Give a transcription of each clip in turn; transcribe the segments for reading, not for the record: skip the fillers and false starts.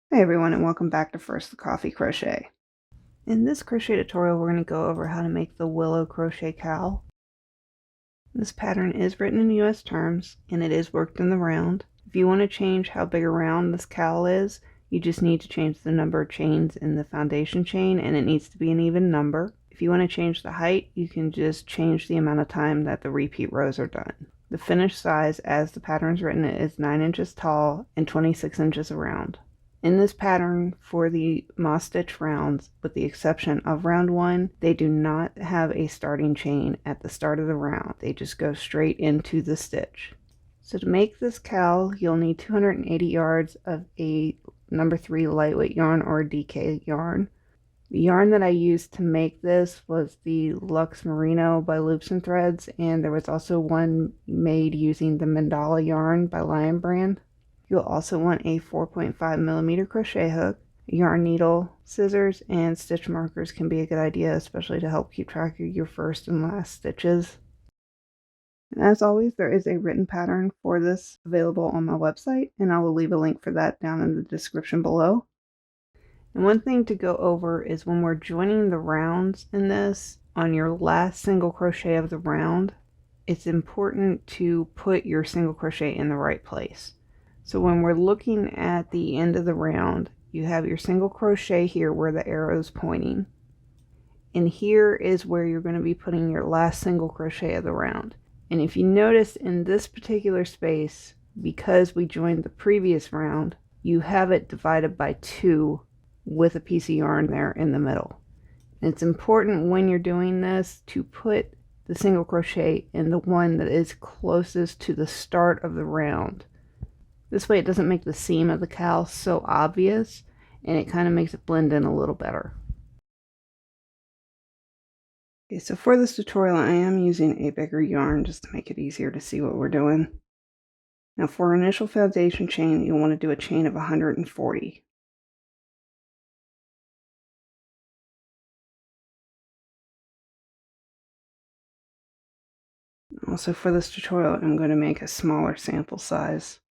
Hey everyone, and welcome back to First the Coffee Crochet. In this crochet tutorial we're going to go over how to make the Willow Crochet Cowl. This pattern is written in US terms and it is worked in the round. If you want to change how big a round this cowl is, you just need to change the number of chains in the foundation chain, and it needs to be an even number. If you want to change the height, you can just change the amount of time that the repeat rows are done. The finished size, as the pattern is written, is 9 inches tall and 26 inches around. In this pattern, for the moss stitch rounds, with the exception of round 1, they do not have a starting chain at the start of the round. They just go straight into the stitch. So to make this cowl, you'll need 280 yards of a number 3 lightweight yarn or DK yarn. The yarn that I used to make this was the Luxe Merino by Loops and Threads, and there was also one made using the Mandala yarn by Lion Brand. You'll also want a 4.5mm crochet hook, a yarn needle, scissors, and stitch markers can be a good idea, especially to help keep track of your first and last stitches. And as always, there is a written pattern for this available on my website, and I will leave a link for that down in the description below. And one thing to go over is when we're joining the rounds in this, on your last single crochet of the round, it's important to put your single crochet in the right place. So when we're looking at the end of the round, you have your single crochet here where the arrow is pointing. And here is where you're going to be putting your last single crochet of the round. And if you notice in this particular space, because we joined the previous round, you have it divided by 2 with a piece of yarn there in the middle. And it's important when you're doing this to put the single crochet in the one that is closest to the start of the round. This way it doesn't make the seam of the cowl so obvious, and it kind of makes it blend in a little better. Okay, so for this tutorial I am using a bigger yarn just to make it easier to see what we're doing. Now for our initial foundation chain, you'll want to do a chain of 140. Also for this tutorial, I'm going to make a smaller sample size.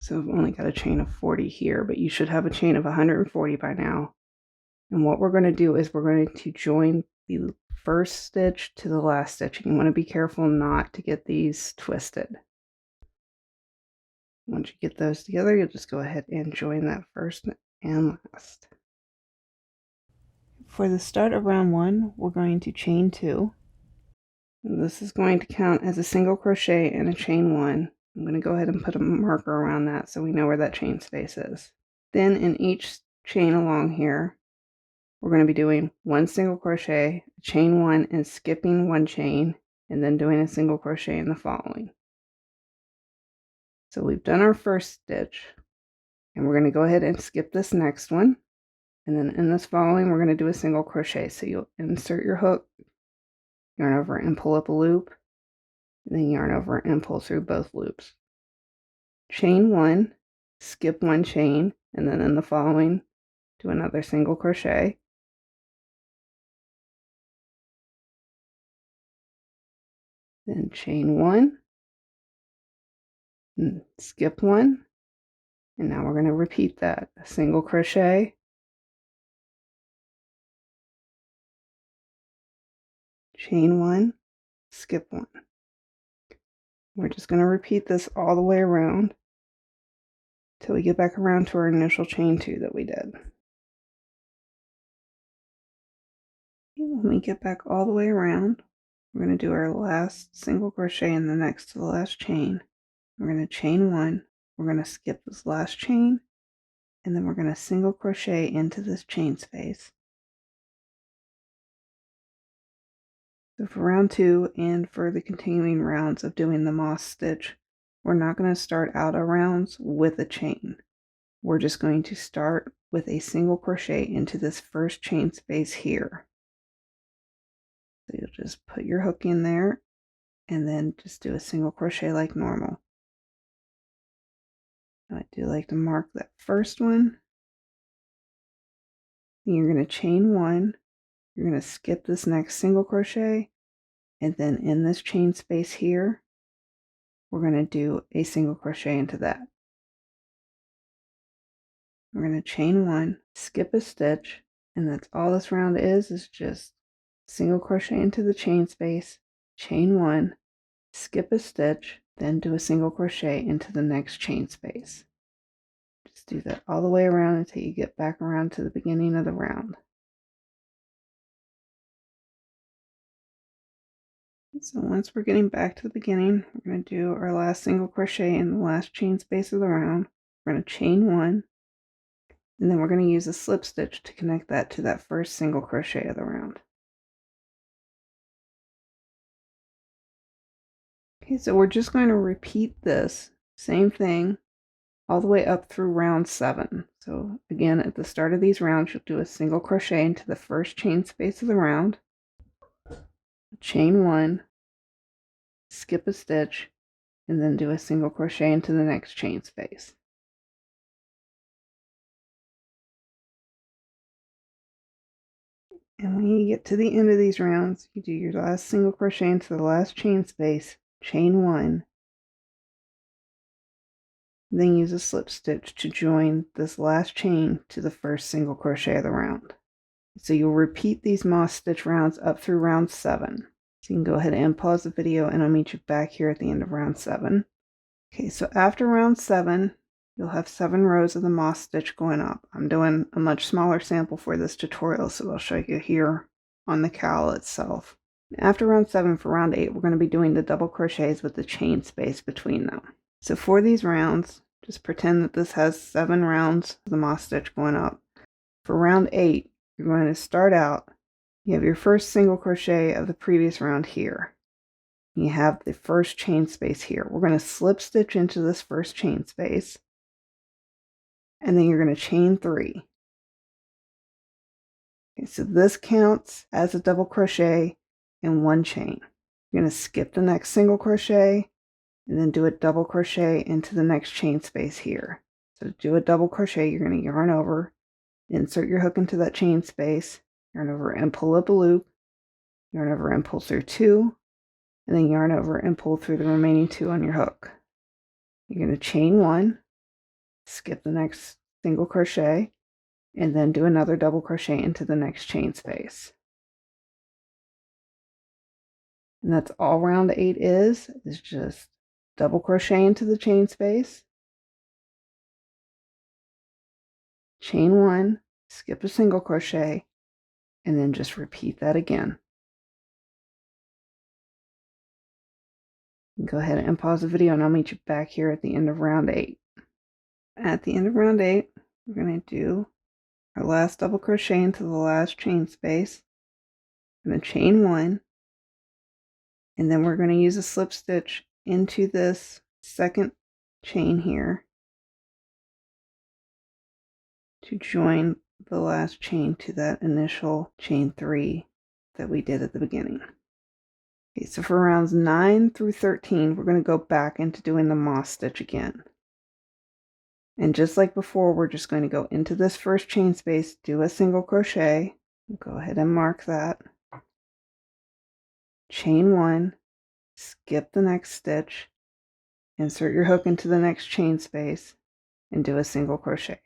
So I've only got a chain of 40 here, but you should have a chain of 140 by now. And what we're going to do is we're going to join the first stitch to the last stitch. And you want to be careful not to get these twisted. Once you get those together, you'll just go ahead and join that first and last. For the start of round 1, we're going to chain 2. And this is going to count as a single crochet and a chain 1. I'm going to go ahead and put a marker around that so we know where that chain space is. Then in each chain along here, we're going to be doing 1 single crochet, chain 1, and skipping 1 chain, and then doing a single crochet in the following. So we've done our first stitch, and we're going to go ahead and skip this next one, and then in this following we're going to do a single crochet. So you'll insert your hook, yarn over and pull up a loop, and then yarn over and pull through both loops. Chain 1, skip 1 chain, and then in the following do another single crochet. Then chain 1, and skip 1, and now we're going to repeat that. A single crochet, chain 1, skip 1. We're just going to repeat this all the way around till we get back around to our initial chain 2 that we did. When we get back all the way around, we're going to do our last single crochet in the next to the last chain. We're going to chain 1, we're going to skip this last chain, and then we're going to single crochet into this chain space. So for round 2 and for the continuing rounds of doing the moss stitch, we're not going to start out our rounds with a chain. We're just going to start with a single crochet into this first chain space here. So you'll just put your hook in there and then just do a single crochet like normal. I do like to mark that first one. Then you're going to chain 1. You're going to skip this next single crochet, and then in this chain space here, we're going to do a single crochet into that. We're going to chain 1, skip a stitch, and that's all this round is just single crochet into the chain space, chain 1, skip a stitch, then do a single crochet into the next chain space. Just do that all the way around until you get back around to the beginning of the round. So once we're getting back to the beginning, we're going to do our last single crochet in the last chain space of the round. We're going to chain 1, and then we're going to use a slip stitch to connect that to that first single crochet of the round. Okay, so we're just going to repeat this same thing all the way up through round 7. So again, at the start of these rounds, you'll do a single crochet into the first chain space of the round, chain 1, skip a stitch, and then do a single crochet into the next chain space. And when you get to the end of these rounds, you do your last single crochet into the last chain space, chain 1, then use a slip stitch to join this last chain to the first single crochet of the round. So you'll repeat these moss stitch rounds up through round 7. So you can go ahead and pause the video and I'll meet you back here at the end of round 7. Okay, so after round 7, you'll have 7 rows of the moss stitch going up. I'm doing a much smaller sample for this tutorial, so I'll show you here on the cowl itself. After round 7, for round 8, we're going to be doing the double crochets with the chain space between them. So for these rounds, just pretend that this has 7 rounds of the moss stitch going up. For round 8, you're going to start out, you have your first single crochet of the previous round here. You have the first chain space here. We're going to slip stitch into this first chain space, and then you're going to chain 3. Okay, so this counts as a double crochet in 1 chain. You're going to skip the next single crochet and then do a double crochet into the next chain space here. So to do a double crochet, you're going to yarn over, insert your hook into that chain space, yarn over and pull up a loop, yarn over and pull through 2, and then yarn over and pull through the remaining 2 on your hook. You're going to chain 1, skip the next single crochet, and then do another double crochet into the next chain space. And that's all round 8 is just double crochet into the chain space, chain 1, skip a single crochet, and then just repeat that again. Go ahead and pause the video and I'll meet you back here at the end of round 8. At the end of round 8, we're going to do our last double crochet into the last chain space. I'm going to chain 1, and then we're going to use a slip stitch into this second chain here to join the last chain to that initial chain 3 that we did at the beginning. Okay, so for rounds 9 through 13, we're going to go back into doing the moss stitch again. And just like before, we're just going to go into this first chain space, do a single crochet, go ahead and mark that, chain 1, skip the next stitch, insert your hook into the next chain space, and do a single crochet.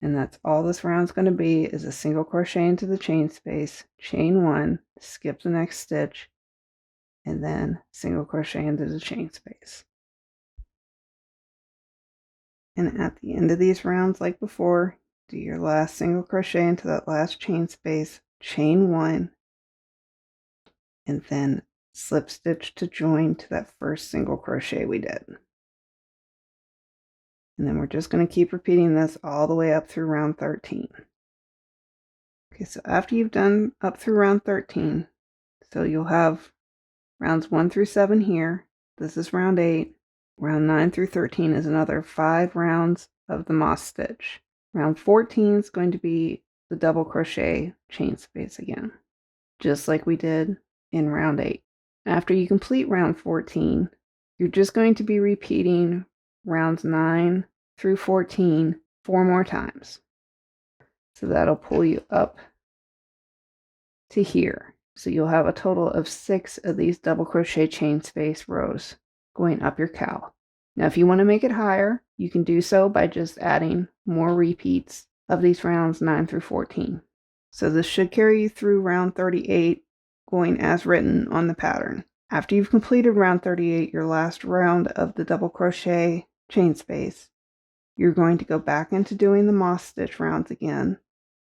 And that's all this round's going to be, is a single crochet into the chain space, chain 1, skip the next stitch, and then single crochet into the chain space. And at the end of these rounds, like before, do your last single crochet into that last chain space, chain 1, and then slip stitch to join to that first single crochet we did. And then we're just going to keep repeating this all the way up through round 13. Okay, so after you've done up through round 13, so you'll have rounds 1 through 7 here. This is round 8. Round 9 through 13 is another 5 rounds of the moss stitch. Round 14 is going to be the double crochet chain space again, just like we did in round 8. After you complete round 14, you're just going to be repeating rounds 9 through 14 4 more times. So that'll pull you up to here. So you'll have a total of 6 of these double crochet chain space rows going up your cowl. Now if you want to make it higher, you can do so by just adding more repeats of these rounds 9 through 14. So this should carry you through round 38, going as written on the pattern. After you've completed round 38, your last round of the double crochet chain space, you're going to go back into doing the moss stitch rounds again,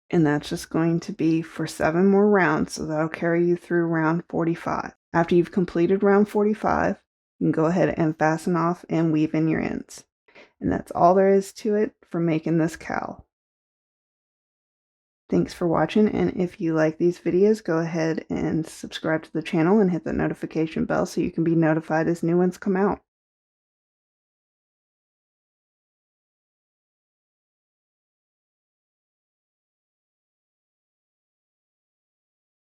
and that's just going to be for 7 more rounds, so that'll carry you through round 45. After you've completed round 45, you can go ahead and fasten off and weave in your ends. And that's all there is to it for making this cowl. Thanks for watching, and if you like these videos, go ahead and subscribe to the channel and hit the notification bell so you can be notified as new ones come out.